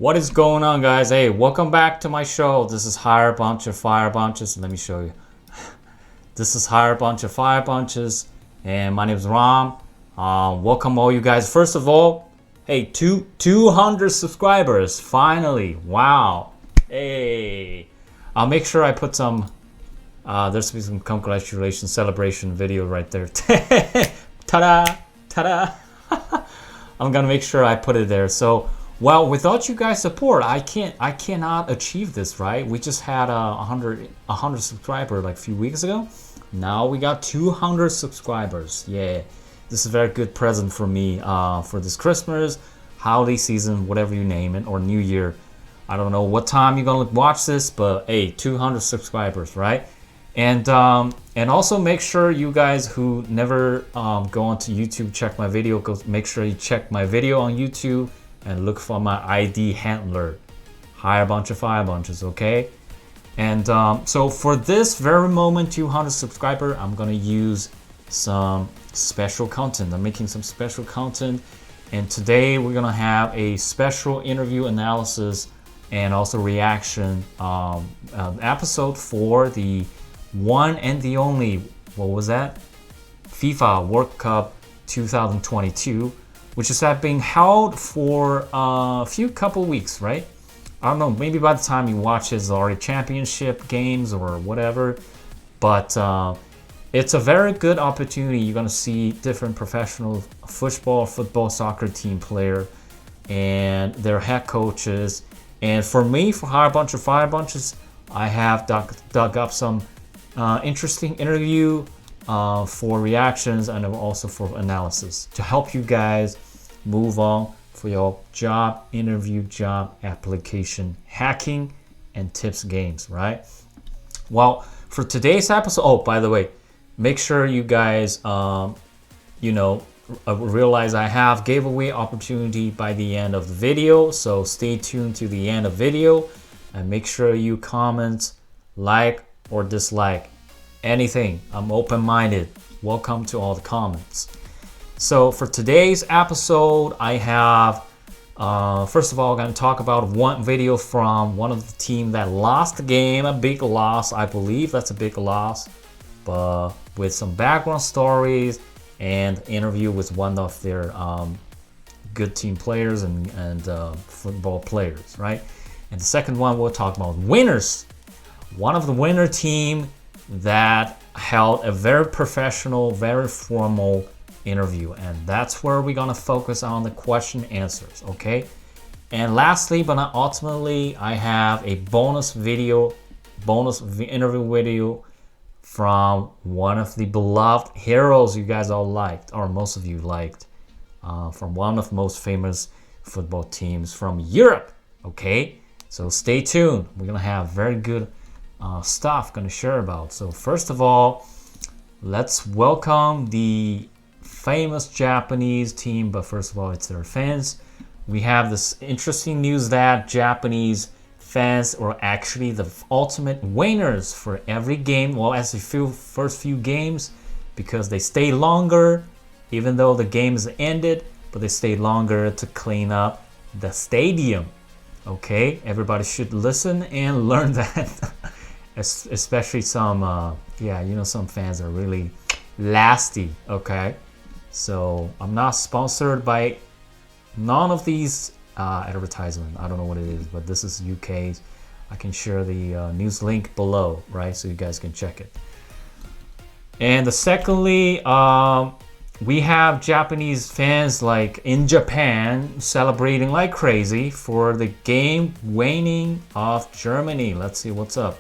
What is going on, guys? Hey, welcome back to my show. This is Hire a Bunch of Fire Bunches. Let me show you. This is Hire a Bunch of Fire Bunches, and my name is Ram. Welcome all you guys. First of all, hey, 200 subscribers finally. Wow. Hey, I'll make sure I put some. There's be some congratulations celebration video right there. Ta-da, ta-da. I'm gonna make sure I put it there. So, well, without you guys' support, I cannot achieve this, right? We just had 100 subscribers like a few weeks ago. Now we got 200 subscribers. Yeah, this is a very good present for me for this Christmas, holiday season, whatever you name it, or New Year. I don't know what time you're gonna watch this, but hey, 200 subscribers, right? And also make sure you guys who never go onto YouTube, check my video. Make sure you check my video on YouTube and look for my ID handler, Hire a Bunch of Fire Bunches, okay? And so for this very moment, 200 subscriber, I'm gonna use some special content. I'm making some special content, and today we're gonna have a special interview analysis and also reaction episode for the one and the only, what was that? FIFA World Cup 2022, which is being held for a couple weeks, right? I don't know, maybe by the time you watch it's already championship games or whatever, but it's a very good opportunity. You're gonna see different professional football, soccer team player and their head coaches. And for me, for Hire a Bunch of Fire Bunches, I have dug up some interesting interview for reactions and also for analysis to help you guys move on for your job interview, job application, hacking, and tips games, right? Well, for today's episode, oh, by the way, make sure you guys, realize I have giveaway opportunity by the end of the video, so stay tuned to the end of video and make sure you comment, like, or dislike anything. I'm open-minded. Welcome to all the comments. So for today's episode, I have first of all, I'm going to talk about one video from one of the team that lost the game, a big loss. I believe that's a big loss, but with some background stories and interview with one of their good team players and football players, right? And the second one, we'll talk about winners. One of the winner team that held a very professional, very formal interview, and that's where we're gonna focus on the question answers, okay? And lastly, but not ultimately, I have a bonus interview video from one of the beloved heroes you guys all liked, or most of you liked, from one of the most famous football teams from Europe, okay? So stay tuned. We're gonna have very good stuff gonna share about. So first of all, let's welcome the famous Japanese team, but first of all, it's their fans. We have this interesting news that Japanese fans are actually the ultimate winners for every game. Well, as the first few games, because they stay longer, even though the game is ended, but they stay longer to clean up the stadium. Okay, everybody should listen and learn that. Especially some, some fans are really lasty. Okay. So I'm not sponsored by none of these advertisements. I don't know what it is, but this is UK's. I can share the news link below, right? So you guys can check it. And secondly, we have Japanese fans like in Japan celebrating like crazy for the game winning of Germany. Let's see what's up.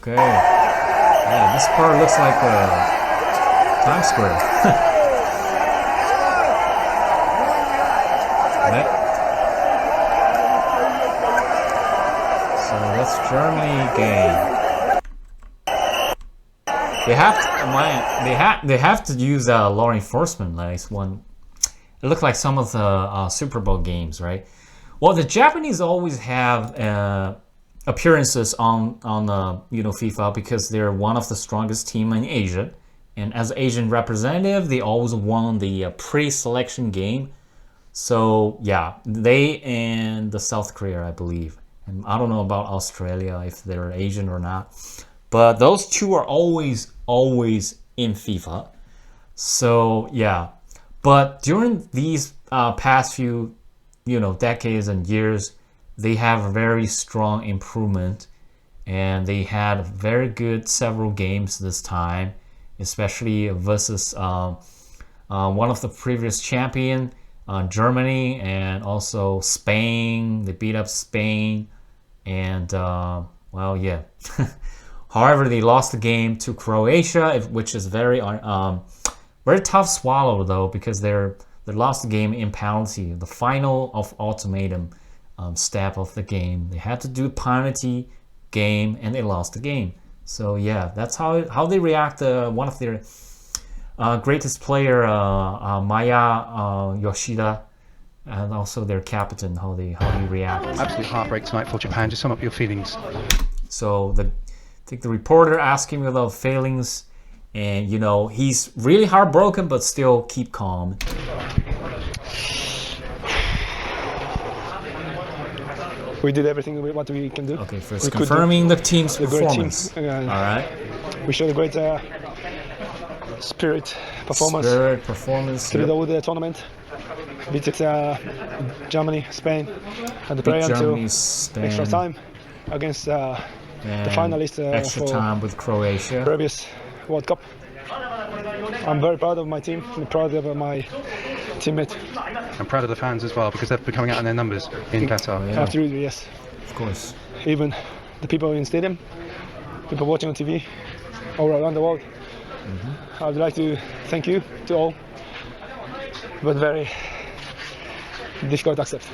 Okay. Yeah, this part looks like Times Square. Right? So that's Germany game. they have to use law enforcement. Like one, it looked like some of the Super Bowl games, right? Well, the Japanese always have appearances on FIFA because they're one of the strongest team in Asia, and as Asian representative, they always won the pre-selection game. So yeah, they and the South Korea, I believe. And I don't know about Australia if they're Asian or not, but those two are always in FIFA. So yeah, but during these past few decades and years, they have a very strong improvement, and they had very good several games this time, especially versus one of the previous champion, Germany, and also Spain. They beat up Spain, and well, yeah. However, they lost the game to Croatia, which is very tough swallow though, because they lost the game in penalty, the final of ultimatum step of the game. They had to do penalty game, and they lost the game. So yeah, that's how they react. One of their greatest player, Maya Yoshida, and also their captain, how they react. Absolute heartbreak tonight for Japan. Just sum up your feelings. So I think the reporter asked him about feelings, and he's really heartbroken, but still keep calm. We did everything what we can do. Okay, first confirming the team's performance. Team. All right. We showed a great spirit performance. Through the whole tournament. Beat Germany, Spain, and the play until extra time against the finalists extra time with Croatia. Previous World Cup. I'm very proud of my team. I'm proud of my teammate. I'm proud of the fans as well, because they've been coming out in their numbers in Qatar. Yeah. Absolutely, yes. Of course. Even the people in stadium, people watching on TV, all around the world. I would like to thank you to all, but very difficult to accept.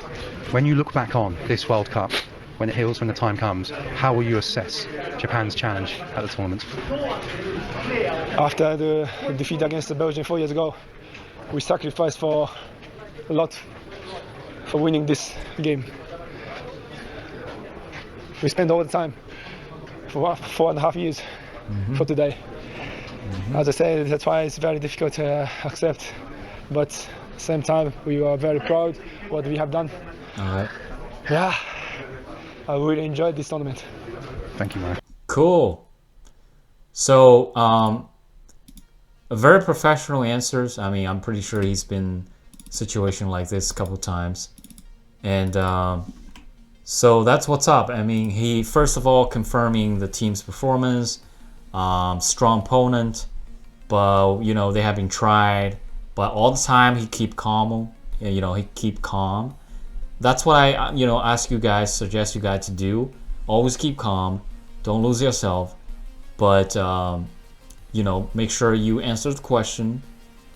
When you look back on this World Cup, when it heals, when the time comes, how will you assess Japan's challenge at the tournament? After the defeat against Belgium 4 years ago, we sacrificed for a lot for winning this game. We spent all the time for 4.5 years for today. As I said, that's why it's very difficult to accept, but at the same time we are very proud what we have done. All right. Yeah, I really enjoyed this tournament. Thank you, Mario. Cool. So very professional answers. I mean, I'm pretty sure he's been in a situation like this a couple times, and so that's what's up. I mean, he first of all confirming the team's performance, strong opponent, but they have been tried, but all the time he keep calm. He keep calm. That's what I ask you guys, suggest you guys to do. Always keep calm. Don't lose yourself, but make sure you answer the question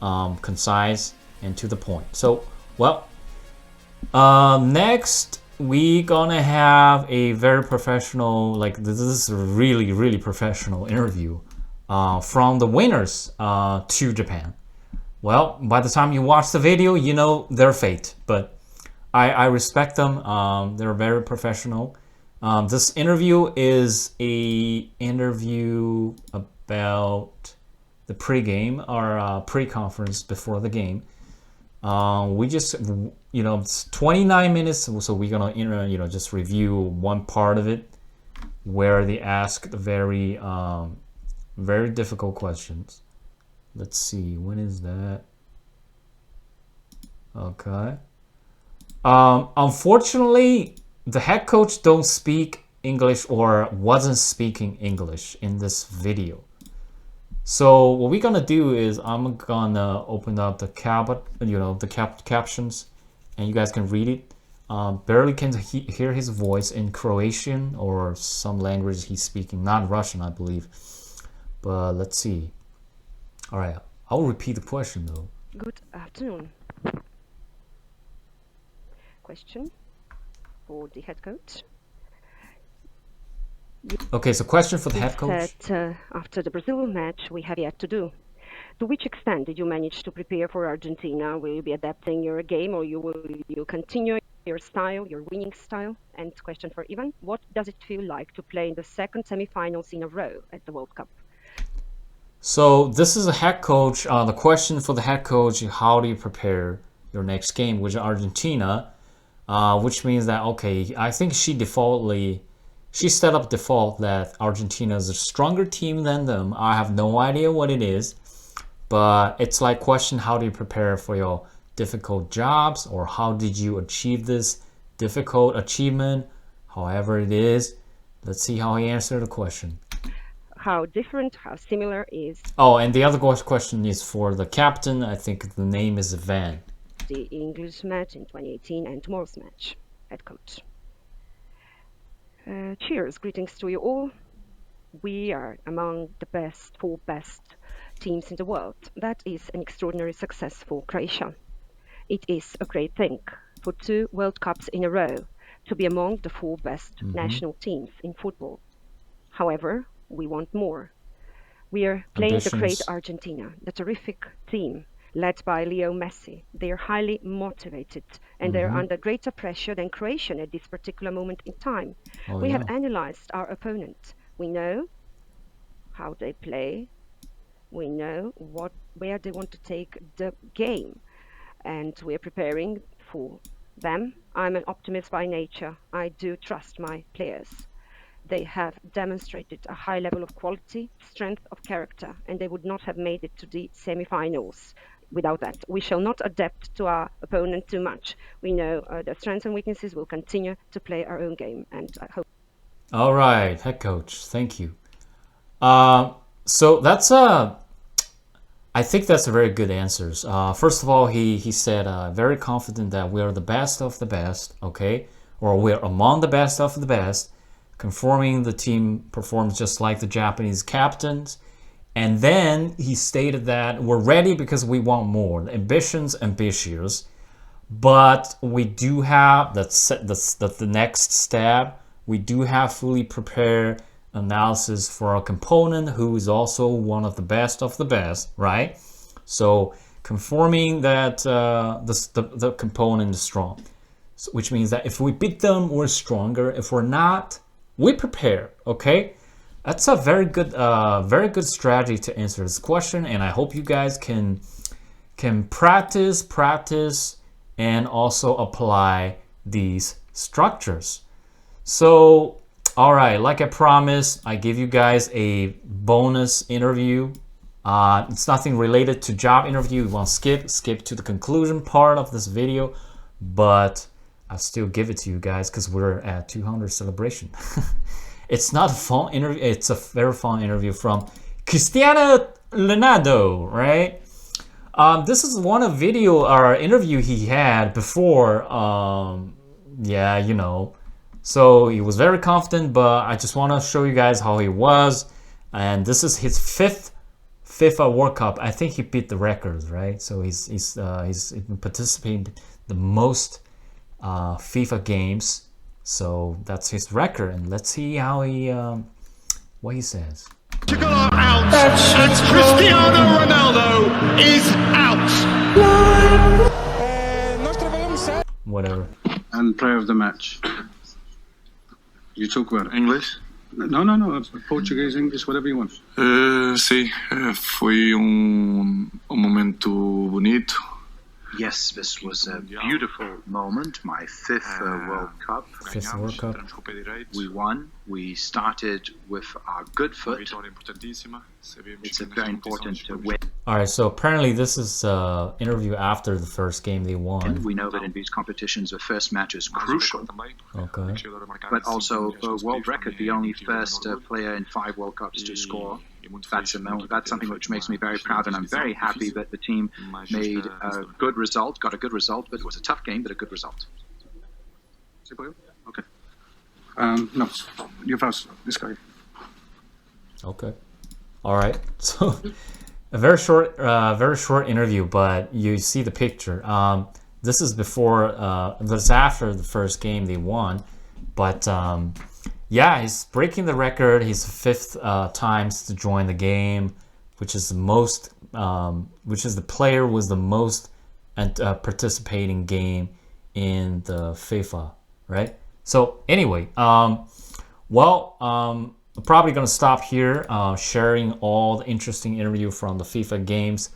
concise and to the point. So, well, next we gonna have a very professional, this is a really professional interview from the winners to Japan. Well, by the time you watch the video, you know their fate, but I respect them. They're very professional. This interview is a interview about the pre-game or pre-conference before the game. We just, it's 29 minutes, so we're gonna, just review one part of it where they ask the very difficult questions. Let's see, when is that? Okay. Unfortunately, the head coach don't speak English or wasn't speaking English in this video. So what we're gonna do is I'm gonna open up the captions, and you guys can read it. Barely can hear his voice in Croatian or some language he's speaking, not Russian, I believe. But let's see. All right, I'll repeat the question though. Good afternoon. Question for the head coach. Okay, so question for the You head coach. said after the Brazil match, we have yet to do. To which extent did you manage to prepare for Argentina? Will you be adapting your game, or will you continue your style, your winning style? And question for Ivan, what does it feel like to play in the second semifinals in a row at the World Cup? So this is a head coach. The question for the head coach: how do you prepare your next game with Argentina? Which means that okay, I think she set up default that Argentina is a stronger team than them. I have no idea what it is, but it's like question: how do you prepare for your difficult jobs, or how did you achieve this difficult achievement? However it is, let's see how he answered the question. How different, how similar is Oh, and the other question is for the captain. I think the name is Van. the English match in 2018 and tomorrow's match, head coach? Cheers, greetings to you all. We are among the four best teams in the world. That is an extraordinary success for Croatia. It is a great thing for 2 World Cups in a row to be among the 4 best national teams in football. However, we want more. We are playing the great Argentina, the terrific team led by Leo Messi. They are highly motivated and they're under greater pressure than Croatia at this particular moment in time. We have analyzed our opponent. We know how they play. We know where they want to take the game. And we're preparing for them. I'm an optimist by nature. I do trust my players. They have demonstrated a high level of quality, strength of character, and they would not have made it to the semi-finals without that. We shall not adapt to our opponent too much. We know their strengths and weaknesses. We'll continue to play our own game, and I hope. All right, head coach, thank you. So that's I think that's a very good answers. First of all, he said very confident that we are the best of the best, okay, or we're among the best of the best. Conforming the team performs just like the Japanese captains. And then he stated that we're ready because we want more. The ambitions, ambitious. But we do have, that's the next step. We do have fully prepared analysis for a component who is also one of the best, right? So conforming that the component is strong. So, which means that if we beat them, we're stronger. If we're not, we prepare, okay? That's a very good strategy to answer this question, and I hope you guys can practice, and also apply these structures. So, all right, like I promised, I give you guys a bonus interview. It's nothing related to job interview. You want to skip to the conclusion part of this video, but I'll still give it to you guys because we're at 200 celebration. It's not a fun interview. It's a very fun interview from Christino Ronaldo, right? This is one of video or interview he had before. Yeah, you know. So he was very confident, but I just want to show you guys how he was. And this is his 5th FIFA World Cup. I think he beat the records, right? So he's participating the most FIFA games, so that's his record, and let's see how he what he says. Out, and Cristiano Ronaldo is out. Whatever. And player of the match. You talk about it. English? No. Portuguese, English, whatever you want. Sim, foi momento bonito. Yes, this was a beautiful moment, my 5th World Cup. Fifth World Cup. We won. We started with our good foot. It's very important to win. All right, so apparently this is interview after the first game they won. We know that in these competitions, the first match is crucial. Okay. But also a world record, the only first player in 5 World Cups to score. That's something which makes me very proud, and I'm very happy that the team made a good result, got a good result, but it was a tough game, but a good result. Okay. No, you first. This guy. Okay. All right. So a very short interview, but you see the picture. This is before, this is after the first game they won, but yeah, he's breaking the record. He's the 5th times to join the game, which is the most, which is the player was the most participating game in the FIFA, right? So anyway, I'm probably gonna stop here, sharing all the interesting interview from the FIFA games,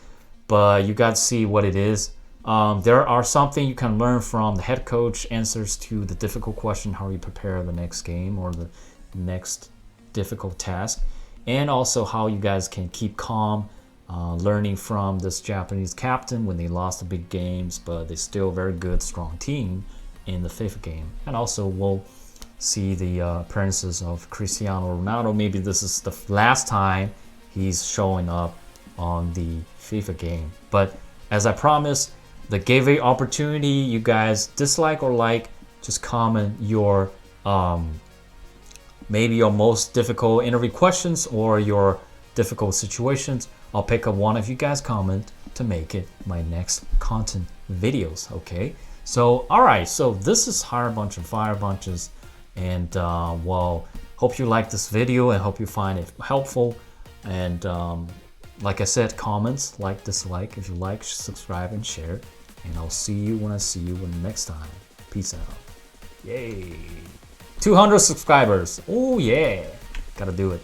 but you got to see what it is. There are something you can learn from the head coach answers to the difficult question, how you prepare the next game or the next difficult task, and also how you guys can keep calm, learning from this Japanese captain when they lost the big games, but they're still a very good, strong team in the FIFA game. And also we'll see the appearances of Cristiano Ronaldo. Maybe this is the last time he's showing up on the FIFA game. But as I promised, the giveaway opportunity, you guys dislike or like, just comment your maybe your most difficult interview questions or your difficult situations. I'll pick up one of you guys comment to make it my next content videos. Okay, so all right, so this is Hire Bunch and Fire Bunches, and well, hope you like this video and hope you find it helpful. And like I said, comments, like, dislike. If you like, subscribe and share, and I'll see you when I see you next time. Peace out. Yay, 200 subscribers. Oh yeah, gotta do it.